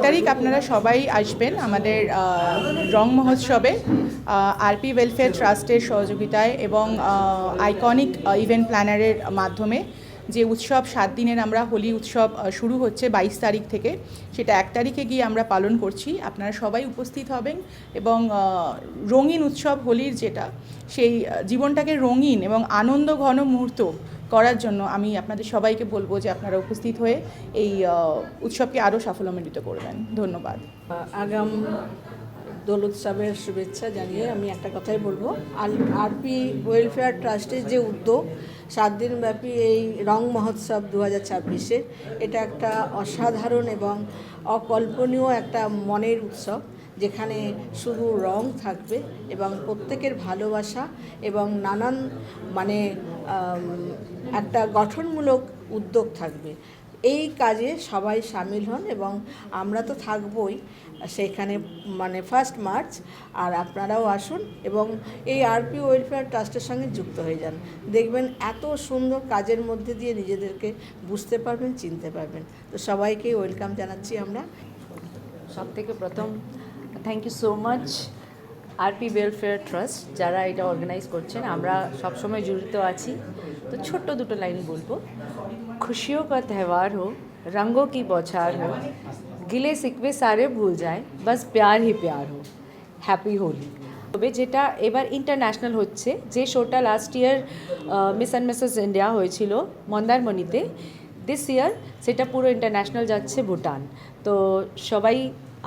তারিখ আপনারা সবাই আসবেন আমাদের রং মহোৎসবে আরপি ওয়েলফেয়ার ট্রাস্টের সহযোগিতায় এবং আইকনিক ইভেন্ট প্ল্যানারের মাধ্যমে যে উৎসব 7 দিনের আমরা হোলি উৎসব শুরু হচ্ছে 22 তারিখ থেকে, সেটা 1 তারিখে গিয়ে আমরা পালন করছি। আপনারা সবাই উপস্থিত হবেন এবং রঙিন উৎসব হোলির যেটা সেই জীবনটাকে রঙিন এবং আনন্দ ঘন মুহূর্ত করার জন্য আমি আপনাদের সবাইকে বলবো যে আপনারা উপস্থিত হয়ে এই উৎসবকে আরও সাফল্যমণ্ডিত করবেন। ধন্যবাদ। আগাম দোল উৎসবের শুভেচ্ছা জানিয়ে আমি একটা কথাই বলবো, আরপি ওয়েলফেয়ার ট্রাস্টের যে উদ্যোগ 7 দিনব্যাপী এই রং মহোৎসব 2026-এ, এটা একটা অসাধারণ এবং অকল্পনীয় একটা মনের উৎসব, যেখানে শুধু রং থাকবে এবং প্রত্যেকের ভালোবাসা এবং নানান একটা গঠনমূলক উদ্যোগ থাকবে। এই কাজে সবাই সামিল হন এবং আমরা তো থাকবই সেখানে 1 মার্চ, আর আপনারাও আসুন এবং এই আরপি ওয়েলফেয়ার ট্রাস্টের সঙ্গে যুক্ত হয়ে যান। দেখবেন এত সুন্দর কাজের মধ্যে দিয়ে নিজেদেরকে বুঝতে পারবেন, চিনতে পারবেন। তো সবাইকে ওয়েলকাম জানাচ্ছি আমরা। সব থেকে প্রথম thank you so much RP welfare trust, যারা এটা অর্গানাইজ করছেন। আমরা সবসময় জড়িত আছি। তো ছোট্ট দুটো লাইন বলবো। खुशियों का त्यौहार हो, रंगों की बौछार हो, गिले सिकवे सारे भूल जाए, बस प्यार ही प्यार हो, হ্যাপি হোলি। তবে যেটা এবার ইন্টারন্যাশনাল হচ্ছে, যে শোটা last year miss and Mrs India হয়েছিল মন্দারমণিতে, দিস ইয়ার সেটা পুরো ইন্টারন্যাশনাল যাচ্ছে ভুটান। তো সবাই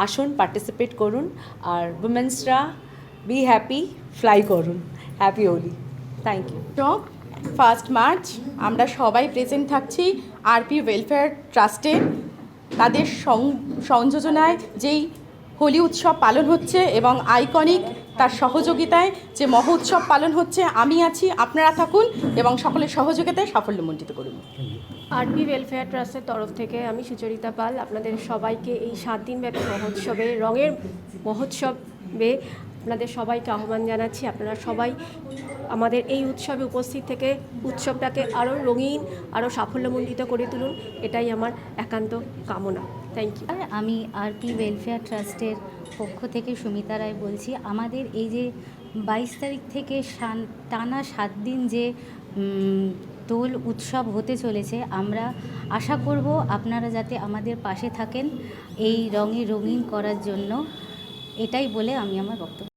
আসুন, পার্টিসিপেট করুন, আর উমেন্সরা বি হ্যাপি, ফ্লাই করুন। Happy Holi. Thank you. 1 March আমরা সবাই প্রেজেন্ট থাকছি আরপি ওয়েলফেয়ার ট্রাস্টে। তাদের সংযোজনায় যেই হোলি উৎসব পালন হচ্ছে এবং আইকনিক তার সহযোগিতায় যে মহোৎসব পালন হচ্ছে, আমি আছি, আপনারা থাকুন এবং সকলের সহযোগিতায় সাফল্যমণ্ডিত করুন। আরপি ওয়েলফেয়ার ট্রাস্টের তরফ থেকে আমি সুচরিতা পাল আপনাদের সবাইকে এই 7 দিনব্যাপী মহোৎসবে, রঙের মহোৎসবে আপনাদের সবাইকে আহ্বান জানাচ্ছি। আপনারা সবাই আমাদের এই উৎসবে উপস্থিত থেকে উৎসবটাকে আরও রঙিন, আরও সাফল্যমণ্ডিত করে তুলুন, এটাই আমার একান্ত কামনা। Thank you. আমি আরপি ওয়েলফেয়ার ট্রাস্টের পক্ষ থেকে সুমিতা রায় বলছি। আমাদের এই যে 22 তারিখ থেকে টানা 7 দিন যে দোল উৎসব হতে চলেছে, আমরা আশা করব আপনারা যাতে আমাদের পাশে থাকেন এই রঙে রঙিন করার জন্য। এটাই বলে আমি আমার বক্তব্য